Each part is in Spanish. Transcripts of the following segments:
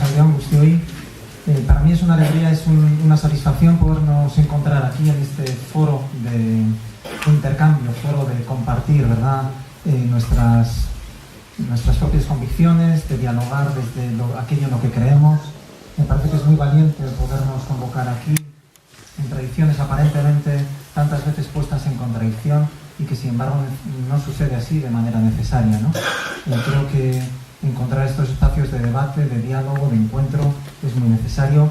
Arratsaldeon guztioi. Para mí es una alegría, es una satisfacción podernos encontrar aquí en este foro de intercambio, foro de compartir, ¿verdad? Nuestras propias convicciones, de dialogar desde aquello en lo que creemos. Me parece que es muy valiente podernos convocar aquí en tradiciones aparentemente tantas veces puestas en contradicción y que sin embargo no sucede así de manera necesaria, ¿no? Creo que encontrar estos espacios de debate, de diálogo, de encuentro es muy necesario,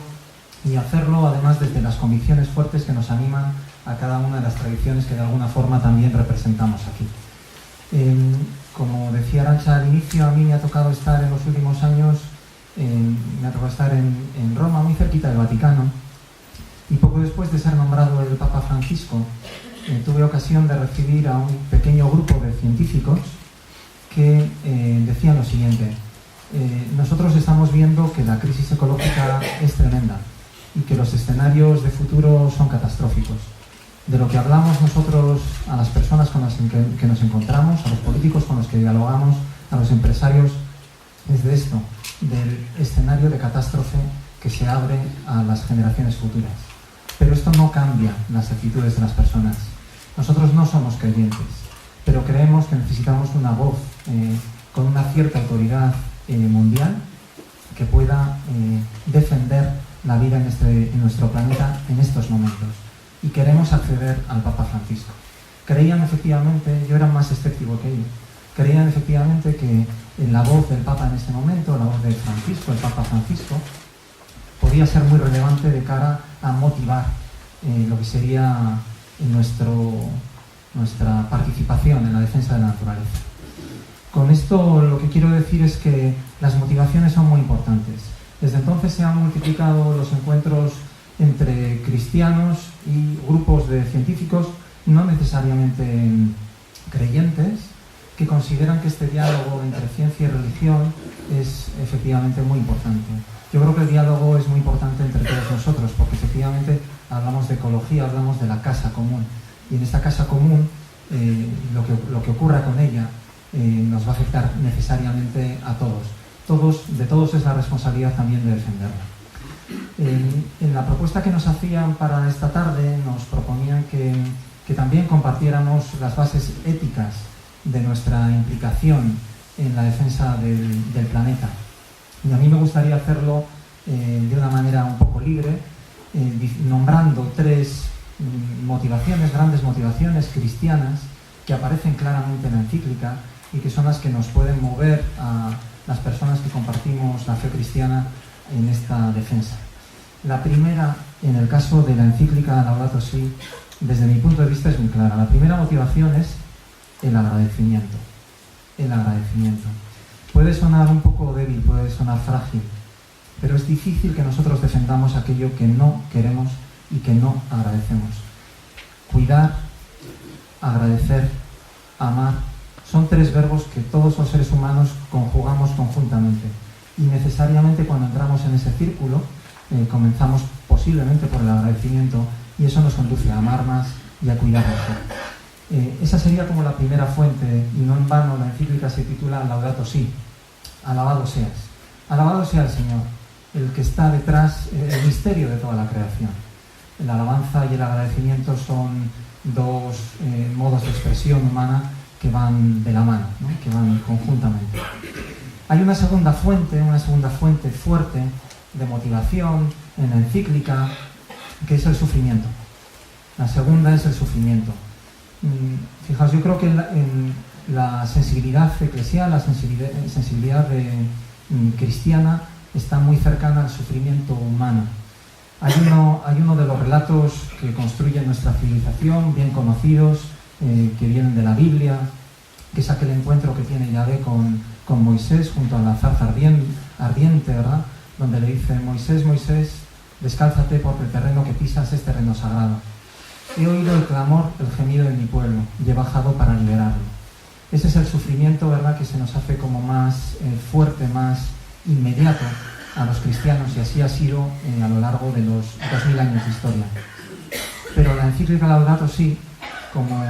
y hacerlo además desde las convicciones fuertes que nos animan a cada una de las tradiciones que de alguna forma también representamos aquí. Como decía Arantxa al inicio, a mí me ha tocado estar en los últimos años, me ha tocado estar en Roma, muy cerquita del Vaticano, y poco después de ser nombrado el Papa Francisco, tuve ocasión de recibir a un pequeño grupo de científicos que decían lo siguiente: nosotros estamos viendo que la crisis ecológica es tremenda y que los escenarios de futuro son catastróficos. De lo que hablamos nosotros a las personas con las que nos encontramos, a los políticos con los que dialogamos, a los empresarios, es de esto, del escenario de catástrofe que se abre a las generaciones futuras. Pero esto no cambia las actitudes de las personas. Nosotros no somos creyentes, pero creemos que necesitamos una voz con una cierta autoridad mundial que pueda defender la vida en nuestro planeta en estos momentos. Y queremos acceder al Papa Francisco. Creían efectivamente, yo era más escéptico que ellos, creían efectivamente que la voz del Papa en este momento, la voz de Francisco, el Papa Francisco, podía ser muy relevante de cara a motivar lo que sería nuestra participación en la defensa de la naturaleza. Con esto lo que quiero decir es que las motivaciones son muy importantes. Desde entonces se han multiplicado los encuentros entre cristianos y grupos de científicos, no necesariamente creyentes, que consideran que este diálogo entre ciencia y religión es efectivamente muy importante. Yo creo que el diálogo es muy importante entre todos nosotros, porque efectivamente hablamos de ecología, hablamos de la casa común, y en esta casa común lo que ocurra con ella nos va a afectar necesariamente a todos. De todos es la responsabilidad también de defenderla. En la propuesta que nos hacían para esta tarde nos proponían que también compartiéramos las bases éticas de nuestra implicación en la defensa del planeta. Y a mí me gustaría hacerlo de una manera un poco libre, nombrando tres motivaciones, grandes motivaciones cristianas que aparecen claramente en la encíclica y que son las que nos pueden mover a las personas que compartimos la fe cristiana en esta defensa. La primera, en el caso de la encíclica Laudato Si, desde mi punto de vista es muy clara. La primera motivación es el agradecimiento. El agradecimiento. Puede sonar un poco débil, puede sonar frágil, pero es difícil que nosotros defendamos aquello que no queremos y que no agradecemos. Cuidar, agradecer, amar, son tres verbos que todos los seres humanos conjugamos conjuntamente. Y necesariamente cuando entramos en ese círculo, comenzamos posiblemente por el agradecimiento, y eso nos conduce a amar más y a cuidar mejor. Esa sería como la primera fuente, y no en vano la encíclica se titula Laudato Si, alabado seas. Alabado sea el Señor, el que está detrás, el misterio de toda la creación. La alabanza y el agradecimiento son dos modos de expresión humana que van de la mano, ¿no? Que van conjuntamente. Hay una segunda fuente fuerte de motivación en la encíclica, que es el sufrimiento. La segunda es el sufrimiento. Fijaos, yo creo que en la sensibilidad eclesial, la sensibilidad cristiana está muy cercana al sufrimiento humano. Hay uno de los relatos que construyen nuestra civilización, bien conocidos, que vienen de la Biblia, que es aquel encuentro que tiene Yahvé con Moisés junto a la zarza ardiente, ¿verdad? Donde le dice: Moisés, Moisés, descálzate porque el terreno que pisas es terreno sagrado. He oído el clamor, el gemido de mi pueblo, y he bajado para liberarlo. Ese es el sufrimiento, ¿verdad?, que se nos hace como más fuerte, más inmediato a los cristianos, y así ha sido a lo largo de los 2000 años de historia. Pero la encíclica Laudato Si, como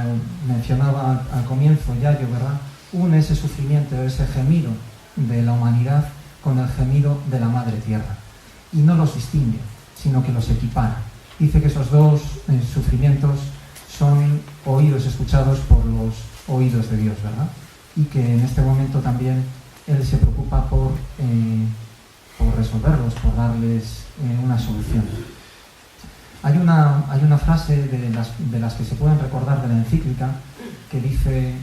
mencionaba al comienzo Yayo, ¿verdad?, une ese sufrimiento, ese gemido de la humanidad con el gemido de la madre tierra. Y no los distingue, sino que los equipara. Dice que esos dos sufrimientos son oídos escuchados por los oídos de Dios, ¿verdad? Y que en este momento también Él se preocupa por resolverlos, por darles una solución. Hay una frase de las que se pueden recordar de la encíclica que dice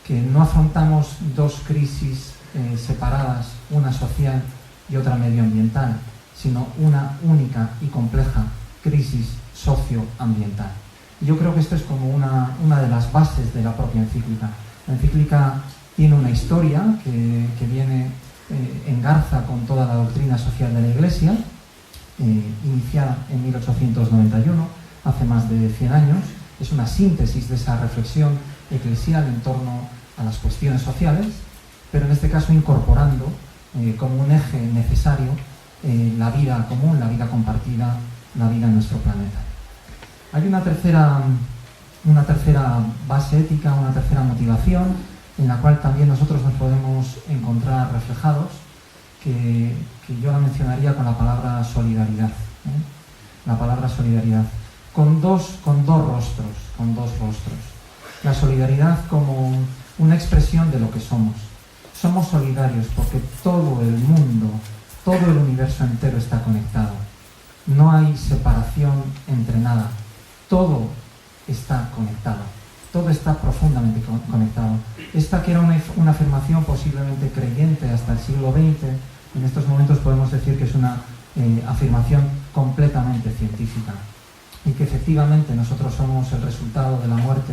que no afrontamos dos crisis separadas, una social y otra medioambiental, sino una única y compleja crisis socioambiental. Y yo creo que esto es como una de las bases de la propia encíclica. La encíclica tiene una historia que viene engarza con toda la doctrina social de la Iglesia, iniciada en 1891, hace más de 100 años. Es una síntesis de esa reflexión eclesial en torno a las cuestiones sociales, pero en este caso incorporando como un eje necesario la vida común, la vida compartida, la vida en nuestro planeta. Hay una tercera base ética, una tercera motivación en la cual también nosotros nos podemos encontrar reflejados, que yo la mencionaría con la palabra solidaridad. La palabra solidaridad. Con dos rostros. La solidaridad como una expresión de lo que somos. Somos solidarios porque todo el mundo, todo el universo entero está conectado. No hay separación entre nada. Todo está conectado. Todo está profundamente conectado. Esta que era una afirmación posiblemente creyente hasta el siglo XX, en estos momentos podemos decir que es una afirmación completamente científica y que efectivamente nosotros somos el resultado de la muerte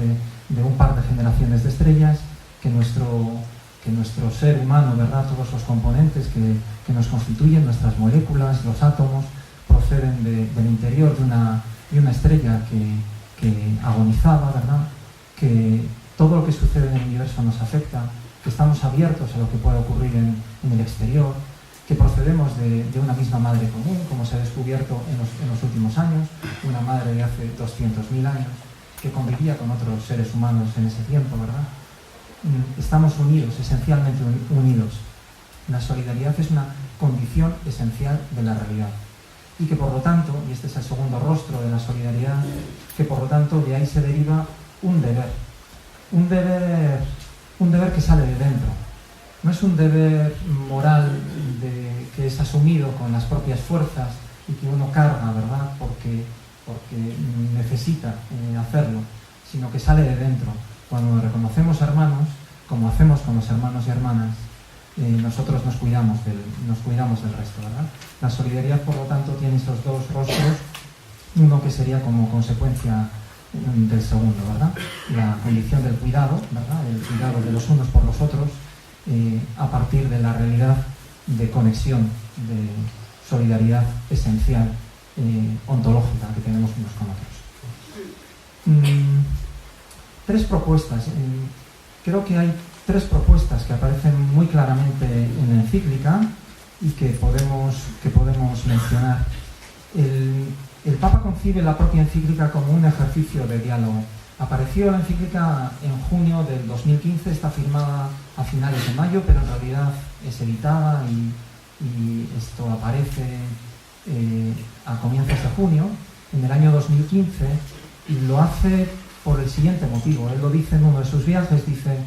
de un par de generaciones de estrellas, que nuestro ser humano, ¿verdad?, todos los componentes que nos constituyen, nuestras moléculas, los átomos, proceden del interior de una estrella que agonizaba, ¿verdad?, que todo lo que sucede en el universo nos afecta, que estamos abiertos a lo que pueda ocurrir en el exterior, que procedemos de una misma madre común, como se ha descubierto en los últimos años, una madre de hace 200.000 años, que convivía con otros seres humanos en ese tiempo, ¿verdad? Estamos unidos, esencialmente unidos. La solidaridad es una condición esencial de la realidad. Y que por lo tanto, y este es el segundo rostro de la solidaridad, que por lo tanto de ahí se deriva un deber que sale de dentro. No es un deber moral que es asumido con las propias fuerzas y que uno carga, ¿verdad?, porque necesita hacerlo, sino que sale de dentro. Cuando nos reconocemos hermanos, como hacemos con los hermanos y hermanas, nosotros nos cuidamos del resto, ¿verdad? La solidaridad, por lo tanto, tiene esos dos rostros, uno que sería como consecuencia del segundo, ¿verdad? La condición del cuidado, ¿verdad?, el cuidado de los unos por los otros, a partir de la realidad de conexión, de solidaridad esencial, ontológica que tenemos unos con otros. Tres propuestas. Creo que hay tres propuestas que aparecen muy claramente en la encíclica y que podemos mencionar. El Papa concibe la propia encíclica como un ejercicio de diálogo. Apareció la encíclica en junio del 2015, está firmada a finales de mayo, pero en realidad es editada y esto aparece a comienzos de junio, en el año 2015, y lo hace por el siguiente motivo. Él lo dice en uno de sus viajes, dice: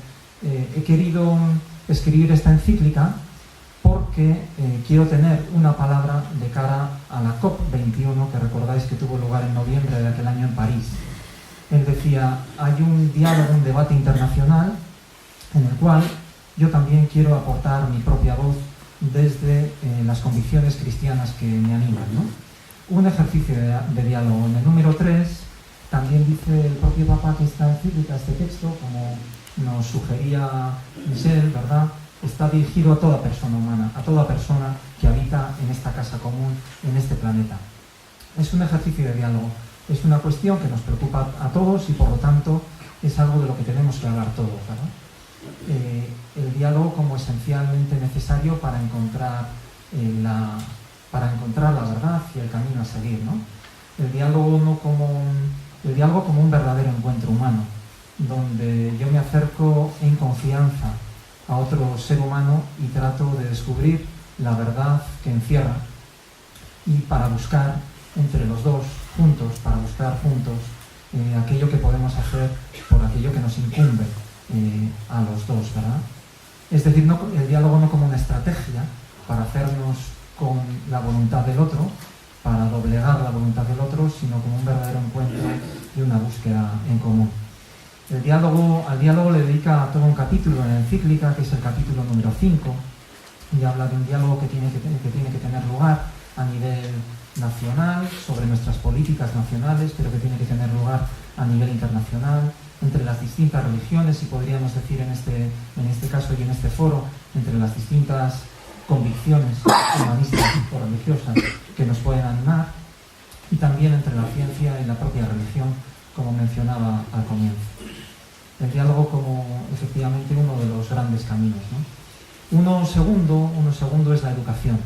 he querido escribir esta encíclica porque quiero tener una palabra de cara a la COP21, que recordáis que tuvo lugar en noviembre de aquel año en París. Él decía: hay un diálogo, un debate internacional en el cual yo también quiero aportar mi propia voz desde las convicciones cristianas que me animan, ¿no? Un ejercicio de diálogo. En el número 3 también dice el propio Papa que esta encíclica, este texto, como nos sugería Michel, ¿verdad?, está dirigido a toda persona humana, a toda persona que habita en esta casa común, en este planeta. Es un ejercicio de diálogo, es una cuestión que nos preocupa a todos y por lo tanto es algo de lo que tenemos que hablar todos, ¿verdad? El diálogo como esencialmente necesario para encontrar la verdad y el camino a seguir, ¿no? El diálogo como un verdadero encuentro humano, donde yo me acerco en confianza a otro ser humano y trato de descubrir la verdad que encierra y para buscar entre los dos juntos, para buscar juntos aquello que podemos hacer por aquello que nos incumbe a los dos, ¿verdad? Es decir, el diálogo no como una estrategia para hacernos con la voluntad del otro, para doblegar la voluntad del otro, sino como un verdadero encuentro y una búsqueda en común. Al diálogo le dedica todo un capítulo en la encíclica, que es el capítulo número 5, y habla de un diálogo que tiene que tener lugar a nivel nacional, sobre nuestras políticas nacionales, pero que tiene que tener lugar a nivel internacional, entre las distintas religiones, y podríamos decir en este caso y en este foro, entre las distintas convicciones humanistas o religiosas que nos pueden animar, y también entre la ciencia y la propia religión, como mencionaba al comienzo. El diálogo como efectivamente uno de los grandes caminos, ¿no? Uno segundo es la educación.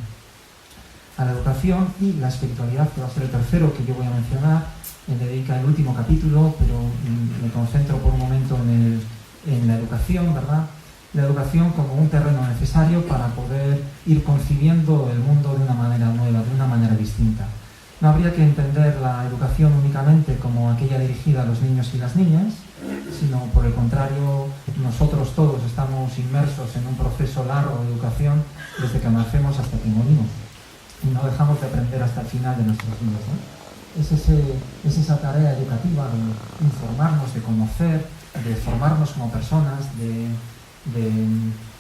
A la educación y la espiritualidad, que va a ser el tercero que yo voy a mencionar, le dedica el último capítulo, pero me concentro por un momento en la educación, ¿verdad? La educación como un terreno necesario para poder ir concibiendo el mundo de una manera nueva, de una manera distinta. No habría que entender la educación únicamente como aquella dirigida a los niños y las niñas, sino por el contrario, nosotros todos estamos inmersos en un proceso largo de educación desde que nacemos hasta que morimos. Y no dejamos de aprender hasta el final de nuestros días, ¿no? Es esa tarea educativa de informarnos, de conocer, de formarnos como personas, de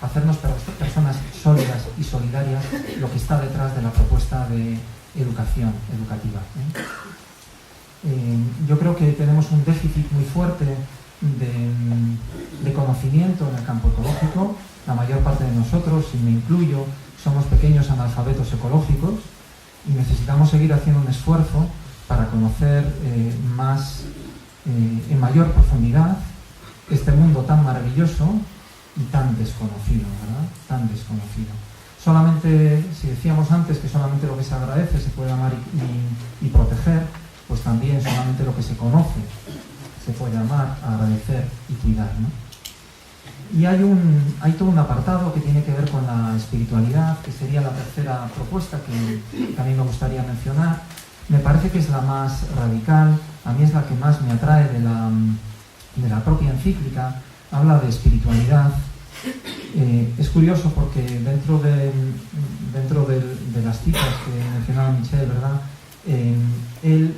hacernos personas sólidas y solidarias, lo que está detrás de la propuesta de educación educativa. Yo creo que tenemos un déficit muy fuerte de conocimiento en el campo ecológico. La mayor parte de nosotros, y me incluyo, somos pequeños analfabetos ecológicos y necesitamos seguir haciendo un esfuerzo para conocer en mayor profundidad este mundo tan maravilloso y tan desconocido, ¿verdad? Tan desconocido. Solamente, si decíamos antes que solamente lo que se agradece se puede amar y proteger, pues también solamente lo que se conoce se puede amar, agradecer y cuidar, ¿no? Y hay todo un apartado que tiene que ver con la espiritualidad, que sería la tercera propuesta que también me gustaría mencionar. Me parece que es la más radical, a mí es la que más me atrae de la propia encíclica. Habla de espiritualidad. Es curioso porque dentro de las citas que mencionaba Michel, ¿verdad? Él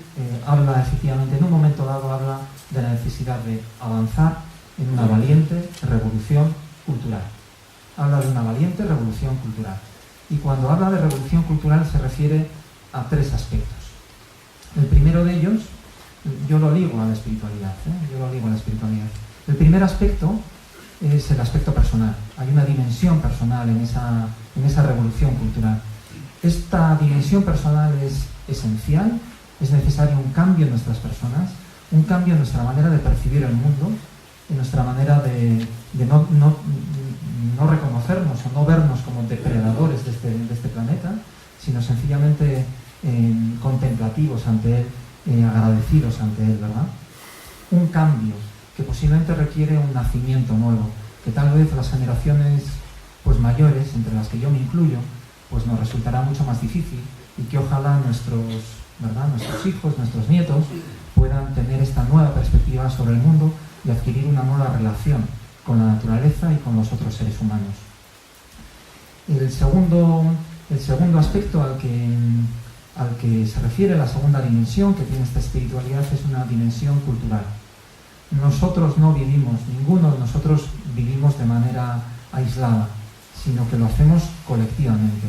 habla efectivamente, en un momento dado habla de la necesidad de avanzar en una valiente revolución cultural. Habla de una valiente revolución cultural. Y cuando habla de revolución cultural se refiere a tres aspectos. El primero de ellos, yo lo ligo a la espiritualidad, El primer aspecto es el aspecto personal. Hay una dimensión personal en esa revolución cultural. Esta dimensión personal es esencial, es necesario un cambio en nuestras personas, un cambio en nuestra manera de percibir el mundo, en nuestra manera de no reconocernos o no vernos como depredadores de este planeta, sino sencillamente contemplativos ante él, agradecidos ante él, ¿verdad? Un cambio que posiblemente requiere un nacimiento nuevo, que tal vez las generaciones pues mayores, entre las que yo me incluyo, pues nos resultará mucho más difícil, y que ojalá nuestros hijos, nuestros nietos, puedan tener esta nueva perspectiva sobre el mundo y adquirir una nueva relación con la naturaleza y con los otros seres humanos. El segundo aspecto al que se refiere, la segunda dimensión que tiene esta espiritualidad, es una dimensión cultural. Nosotros no vivimos, ninguno de nosotros vivimos de manera aislada, sino que lo hacemos colectivamente.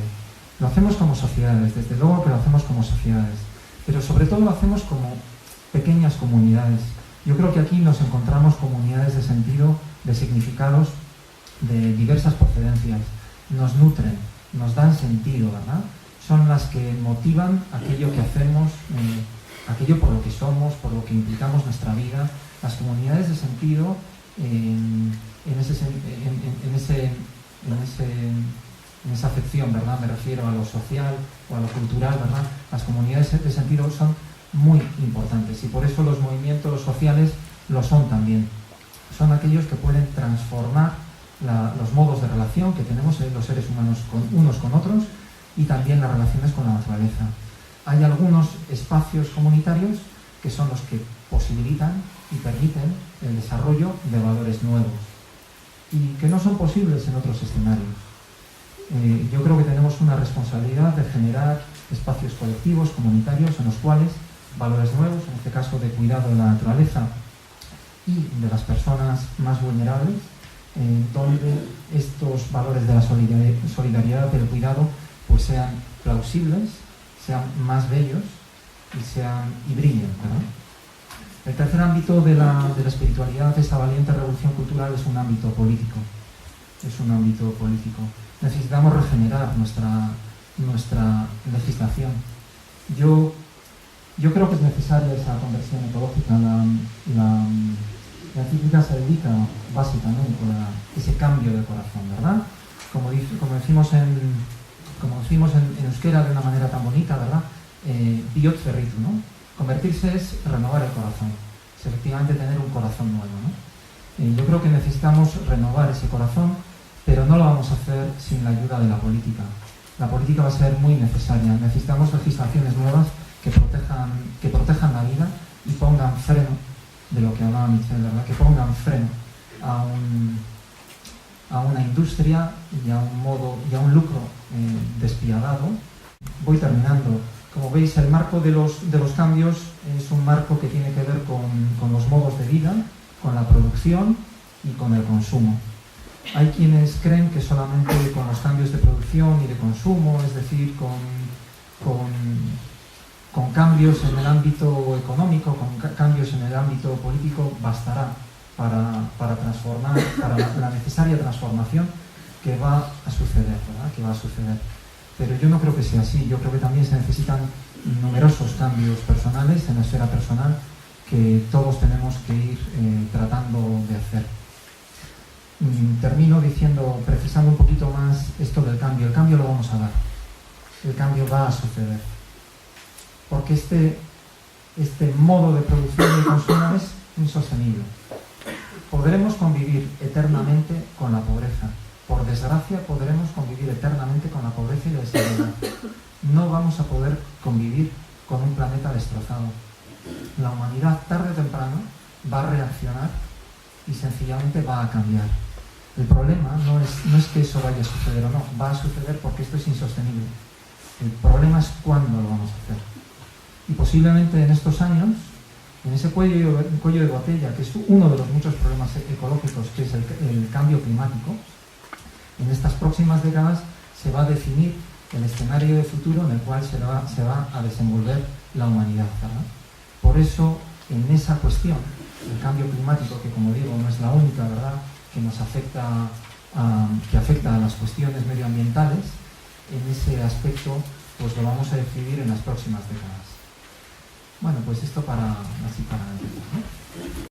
Lo hacemos como sociedades, desde luego que lo hacemos como sociedades, pero sobre todo lo hacemos como pequeñas comunidades. Yo creo que aquí nos encontramos comunidades de sentido, de significados, de diversas procedencias. Nos nutren, nos dan sentido, ¿verdad? Son las que motivan aquello que hacemos, aquello por lo que somos, por lo que implicamos nuestra vida. Las comunidades de sentido, en esa afección, ¿verdad? Me refiero a lo social o a lo cultural, ¿verdad? Las comunidades de sentido son muy importantes y por eso los movimientos sociales lo son también. Son aquellos que pueden transformar los modos de relación que tenemos los seres humanos unos con otros y también las relaciones con la naturaleza. Hay algunos espacios comunitarios que son los que posibilitan y permiten el desarrollo de valores nuevos y que no son posibles en otros escenarios. Yo creo que tenemos una responsabilidad de generar espacios colectivos, comunitarios, en los cuales valores nuevos, en este caso de cuidado de la naturaleza y de las personas más vulnerables, donde estos valores de la solidaridad, del cuidado, pues sean plausibles, sean más bellos y brillen, ¿verdad? El tercer ámbito de la espiritualidad, de esta valiente revolución cultural, es un ámbito político. Es un ámbito político. Necesitamos regenerar nuestra legislación. Yo creo que es necesaria esa conversión ecológica. La encíclica se dedica básicamente a ese cambio de corazón, ¿verdad? Como decimos en euskera de una manera tan bonita, ¿verdad? Bihotz berritu, ¿no? Convertirse es renovar el corazón, es efectivamente tener un corazón nuevo, ¿no? Yo creo que necesitamos renovar ese corazón, pero no lo vamos a hacer sin la ayuda de la política. La política va a ser muy necesaria. Necesitamos legislaciones nuevas que protejan la vida y pongan freno, de lo que hablaba Michel, ¿verdad? Que pongan freno a una industria y a un lucro despiadado. Voy terminando. Como veis, el marco de los cambios es un marco que tiene que ver con los modos de vida, con la producción y con el consumo. Hay quienes creen que solamente con los cambios de producción y de consumo, es decir, con cambios en el ámbito económico, con cambios en el ámbito político, bastará para transformar, para la necesaria transformación que va a suceder, ¿verdad? Que va a suceder. Pero yo no creo que sea así. Yo creo que también se necesitan numerosos cambios personales en la esfera personal que todos tenemos que ir tratando de hacer. Termino precisando un poquito más esto del cambio. El cambio lo vamos a dar. El cambio va a suceder. Porque este modo de producción y consumo es insostenible. Podremos convivir eternamente con la pobreza. Por desgracia, podremos convivir eternamente con la pobreza y la desigualdad. No vamos a poder convivir con un planeta destrozado. La humanidad, tarde o temprano, va a reaccionar y sencillamente va a cambiar. El problema no es que eso vaya a suceder o no, va a suceder porque esto es insostenible. El problema es cuándo lo vamos a hacer. Y posiblemente en estos años, en ese cuello de botella, que es uno de los muchos problemas ecológicos, que es el cambio climático, en estas próximas décadas se va a definir el escenario de futuro en el cual se va a desenvolver la humanidad, ¿verdad? Por eso, en esa cuestión, el cambio climático, que como digo no es la única, ¿verdad?, que nos afecta a las cuestiones medioambientales, en ese aspecto pues lo vamos a decidir en las próximas décadas. Bueno, pues esto para empezar, ¿no?